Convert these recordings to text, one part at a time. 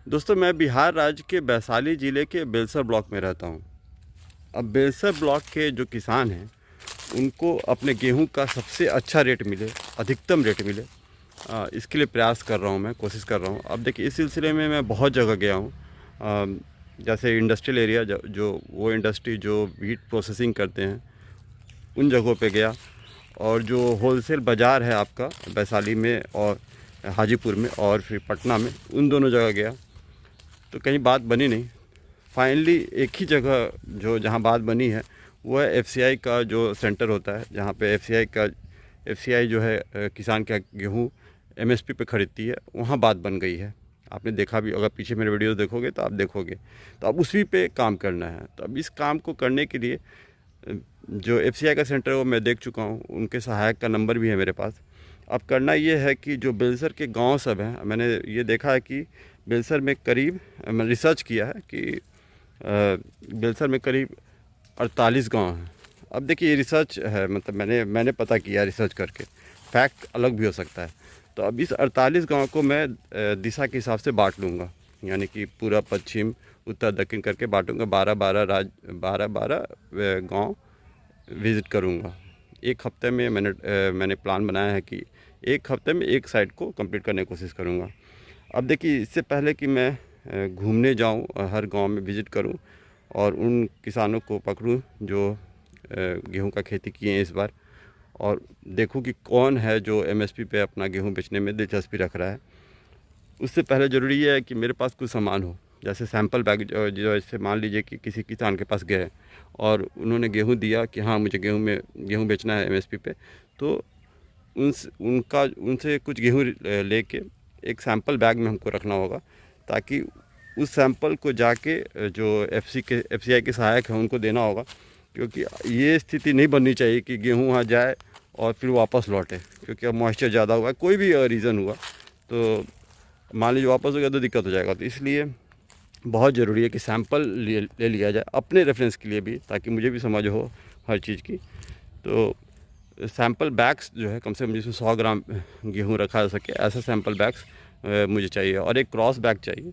दोस्तों, मैं बिहार राज्य के वैशाली ज़िले के बेलसर ब्लॉक में रहता हूँ। अब बेलसर ब्लॉक के जो किसान हैं, उनको अपने गेहूं का सबसे अच्छा रेट मिले, अधिकतम रेट मिले, इसके लिए प्रयास कर रहा हूं, मैं कोशिश कर रहा हूं। अब देखिए, इस सिलसिले में मैं बहुत जगह गया हूं। जैसे इंडस्ट्रियल एरिया, जो वो इंडस्ट्री जो वीट प्रोसेसिंग करते हैं, उन जगहों पे गया। और जो होलसेल बाज़ार है आपका वैशाली में और हाजीपुर में और फिर पटना में, उन दोनों जगह गया तो कहीं बात बनी नहीं। फाइनली एक ही जगह जहाँ बात बनी है वो है एफसीआई का जो सेंटर होता है, जहाँ पे एफसीआई जो है किसान का गेहूँ एमएसपी पे ख़रीदती है, वहाँ बात बन गई है। आपने देखा भी, अगर पीछे मेरे वीडियो देखोगे तो आप देखोगे। तो अब उसी पे काम करना है। तो अब इस काम को करने के लिए जो एफसीआई का सेंटर है वो मैं देख चुका हूँ, उनके सहायक का नंबर भी है मेरे पास। अब करना ये है कि जो बेलसर के गांव सब हैं, मैंने ये देखा है कि बेलसर में करीब, मैंने रिसर्च किया है कि बेलसर में करीब 48 गांव हैं। अब देखिए, ये रिसर्च है, मतलब मैंने पता किया रिसर्च करके, फैक्ट अलग भी हो सकता है। तो अब इस 48 गांव को मैं दिशा के हिसाब से बांट लूँगा, यानी कि पूरा पश्चिम उत्तर दक्षिण करके बांटूँगा। 12 गांव विज़िट करूँगा। एक हफ्ते में मैंने प्लान बनाया है कि एक हफ्ते में एक साइट को कंप्लीट करने की कोशिश करूँगा। अब देखिए, इससे पहले कि मैं घूमने जाऊँ, हर गांव में विज़िट करूँ और उन किसानों को पकड़ूँ जो गेहूं का खेती किए हैं इस बार, और देखूँ कि कौन है जो एमएसपी पे अपना गेहूं बेचने में दिलचस्पी रख रहा है। उससे पहले ज़रूरी ये है कि मेरे पास कुछ सामान हो, जैसे सैंपल बैग। जो जैसे मान लीजिए कि किसी किसान के पास गए और उन्होंने गेहूं दिया कि हाँ, मुझे गेहूं बेचना है एमएसपी पे, तो उनसे कुछ गेहूं लेके एक सैंपल बैग में हमको रखना होगा, ताकि उस सैंपल को जाके जो एफसीआई के सहायक हैं उनको देना होगा। क्योंकि ये स्थिति नहीं बननी चाहिए कि गेहूं वहाँ जाए और फिर वापस लौटे, क्योंकि अब मॉइस्चर ज़्यादा हुआ, कोई भी रीज़न हुआ तो मान लीजिए वापस हो गया तो दिक्कत हो जाएगा। तो इसलिए बहुत ज़रूरी है कि सैंपल ले लिया जाए अपने रेफरेंस के लिए भी, ताकि मुझे भी समझ हो हर चीज़ की। तो सैंपल बैग्स जो है, कम से कम जिसमें 100 ग्राम गेहूँ रखा जा सके, ऐसा सैंपल बैग्स मुझे चाहिए। और एक क्रॉस बैग चाहिए,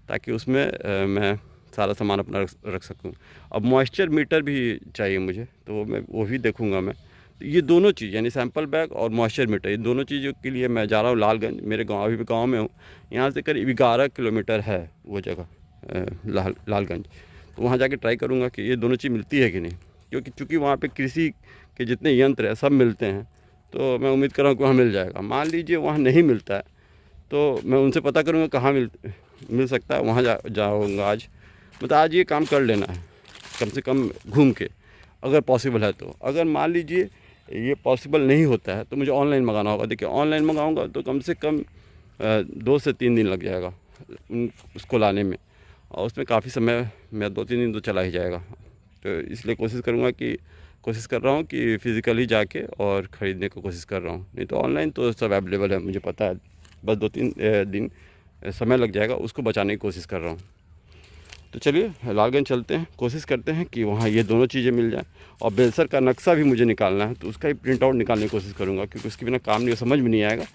ताकि उसमें मैं सारा सामान अपना रख सकूँ। अब मॉइस्चर मीटर भी चाहिए मुझे, तो वो भी देखूँगा मैं। तो ये दोनों चीज़, यानी सैंपल बैग और मॉइस्चर मीटर, ये दोनों चीज़ों के लिए मैं जा रहा हूँ लालगंज। मेरे गाँव, अभी भी गाँव में हूँ, यहाँ से करीब 11 किलोमीटर है वो जगह, लालगंज। तो वहाँ जाके ट्राई करूँगा कि ये दोनों चीज़ मिलती है कि नहीं, क्योंकि चूँकि वहाँ पे कृषि के जितने यंत्र हैं सब मिलते हैं। तो मैं उम्मीद कर रहा हूँ कि वहाँ मिल जाएगा। मान लीजिए वहाँ नहीं मिलता है तो मैं उनसे पता करूँगा कहाँ मिल सकता है, वहाँ जाऊँगा आज। मतलब आज ये काम कर लेना है, कम से कम घूम के, अगर पॉसिबल है तो। अगर मान लीजिए ये पॉसिबल नहीं होता है तो मुझे ऑनलाइन मंगाना होगा। देखिए, ऑनलाइन मंगाऊंगा तो कम से कम 2 से 3 दिन लग जाएगा उसको लाने में, और उसमें काफ़ी समय, मैं 2-3 दिन तो चला ही जाएगा। तो इसलिए कोशिश कर रहा हूँ कि फ़िज़िकली जाके और ख़रीदने की कोशिश कर रहा हूँ। नहीं तो ऑनलाइन तो सब अवेलेबल है, मुझे पता है। बस 2-3 दिन समय लग जाएगा, उसको बचाने की कोशिश कर रहा हूँ। तो चलिए लालगंज चलते हैं, कोशिश करते हैं कि वहाँ ये दोनों चीज़ें मिल जाएं। और बेलसर का नक्शा भी मुझे निकालना है, तो उसका ही प्रिंट आउट निकालने की कोशिश करूँगा, क्योंकि उसके बिना काम नहीं, समझ में नहीं आएगा।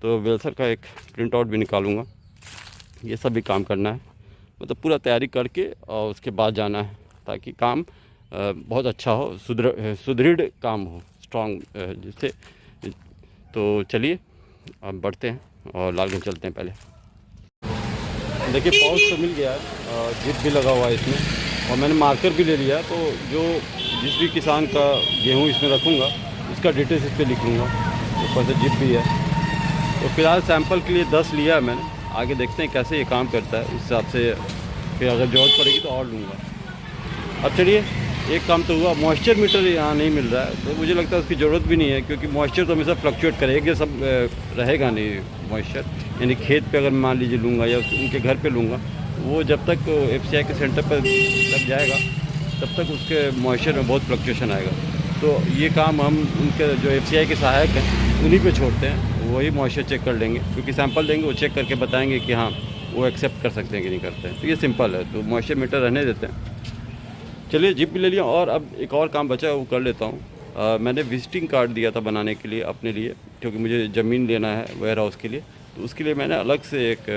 तो बेलसर का एक प्रिंट आउट भी निकालूँगा। ये सब भी काम करना है, मतलब पूरा तैयारी करके और उसके बाद जाना है, ताकि काम बहुत अच्छा हो, सुदृढ़ काम हो, स्ट्रॉन्ग जिससे। तो चलिए अब बढ़ते हैं और लालगंज चलते हैं। पहले देखिए, पाउच तो मिल गया है, जिप भी लगा हुआ है इसमें, और मैंने मार्कर भी ले लिया है। तो जिस भी किसान का गेहूँ इसमें रखूँगा, उसका डिटेल्स इस पर लिख लूँगा। ऊपर से जिप भी है। तो फिलहाल सैंपल के लिए 10 लिया है मैंने, आगे देखते हैं कैसे ये काम करता है, उस हिसाब से फिर अगर ज़रूरत पड़ेगी तो और लूँगा। अब चलिए, एक काम तो हुआ। मॉइस्चर मीटर यहाँ नहीं मिल रहा है, तो मुझे लगता है उसकी ज़रूरत भी नहीं है, क्योंकि मॉइस्चर तो हमेशा फ्लक्चुएट करेगा, सब रहेगा नहीं मॉइस्चर। यानी खेत पे अगर मान लीजिए लूँगा या उनके घर पे लूँगा, वो जब तक एफसीआई के सेंटर पर लग जाएगा तब तक उसके मॉइस्चर में बहुत फ्लक्चुएशन आएगा। तो ये काम हम उनके जो एफसीआई के सहायक हैं उन्हीं पे छोड़ते हैं, वही मॉइस्चर चेक कर लेंगे, क्योंकि सैंपल देंगे, वो चेक करके बताएंगे कि हाँ वो एक्सेप्ट कर सकते हैं कि नहीं करते हैं। तो ये सिंपल है, तो मॉइस्चर मीटर रहने देते हैं। चलिए, जिप भी ले लिया, और अब एक और काम बचा है वो कर लेता हूँ। मैंने विजिटिंग कार्ड दिया था बनाने के लिए अपने लिए, क्योंकि मुझे ज़मीन लेना है वेयर हाउस के लिए। तो उसके लिए मैंने अलग से एक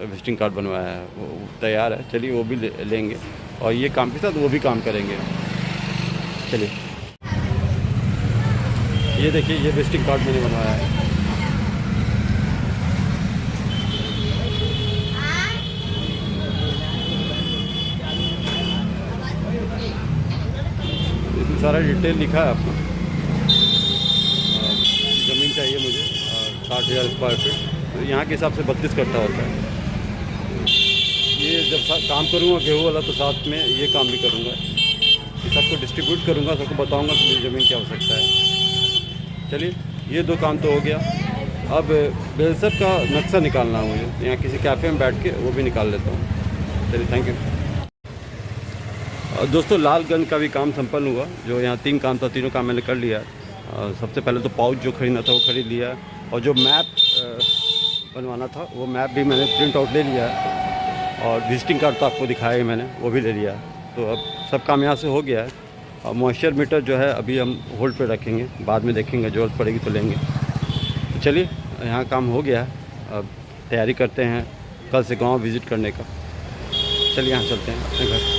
विजिटिंग कार्ड बनवाया है, वो तैयार है। चलिए वो भी लेंगे और ये काम के साथ वो भी काम करेंगे। चलिए ये देखिए, ये विजिटिंग कार्ड मैंने बनवाया है। इसमें सारा डिटेल लिखा है अपना। ज़मीन चाहिए मुझे 60,000 स्क्वायर फीट, तो यहाँ के हिसाब से 32 कट्ठा होता है। ये जब काम करूँगा गेहूँ वाला तो साथ में ये काम भी करूँगा, सबको डिस्ट्रीब्यूट करूँगा, सबको बताऊँगा कि मेरी ज़मीन की आवश्यकता है। चलिए ये 2 काम तो हो गया। अब बेलसर का नक्शा निकालना है मुझे, यहाँ किसी कैफ़े में बैठ के वो भी निकाल लेता हूँ। चलिए थैंक यू। दोस्तों लालगंज का भी काम संपन्न हुआ। जो यहाँ 3 काम था, तीनों काम मैंने कर लिया। सबसे पहले तो पाउच जो खरीदना था वो खरीद लिया, और जो मैप बनवाना था वो मैप भी मैंने प्रिंट आउट ले लिया, और विजिटिंग कार्ड तो आपको दिखाया ही मैंने, वो भी ले लिया। तो अब सब काम यहाँ से हो गया है। और मॉइस्चर मीटर जो है अभी हम होल्ड पे रखेंगे, बाद में देखेंगे, ज़रूरत पड़ेगी तो लेंगे। तो चलिए यहाँ काम हो गया है, अब तैयारी करते हैं कल से गाँव विज़िट करने का। चलिए यहाँ चलते हैं अपने घर।